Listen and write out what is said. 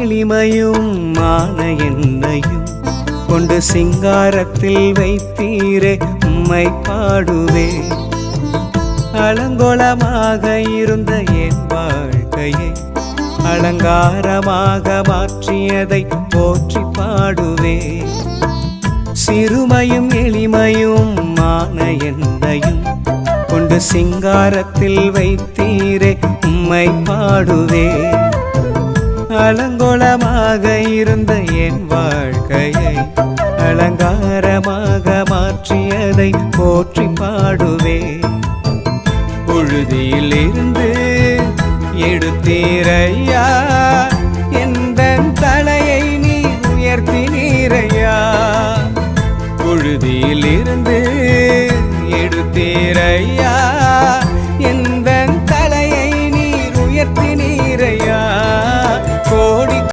எளிமையும் மான என்னையும் கொண்டு சிங்காரத்தில் வைத்தீரே உம்மை பாடுவே. அலங்கோலமாக இருந்த என் வாழ்க்கையை அலங்காரமாக மாற்றியதை போற்றி பாடுவே. சிறுமையும் எளிமையும் மான என்னையும் கொண்டு சிங்காரத்தில் வைத்தீரே உம்மை பாடுவே. அலங்கோலமாக இருந்த என் வாழ்க்கையை அலங்காரமாக மாற்றியதை போற்றி பாடுவே. புழுதியில் இருந்து எடுத்தீரையா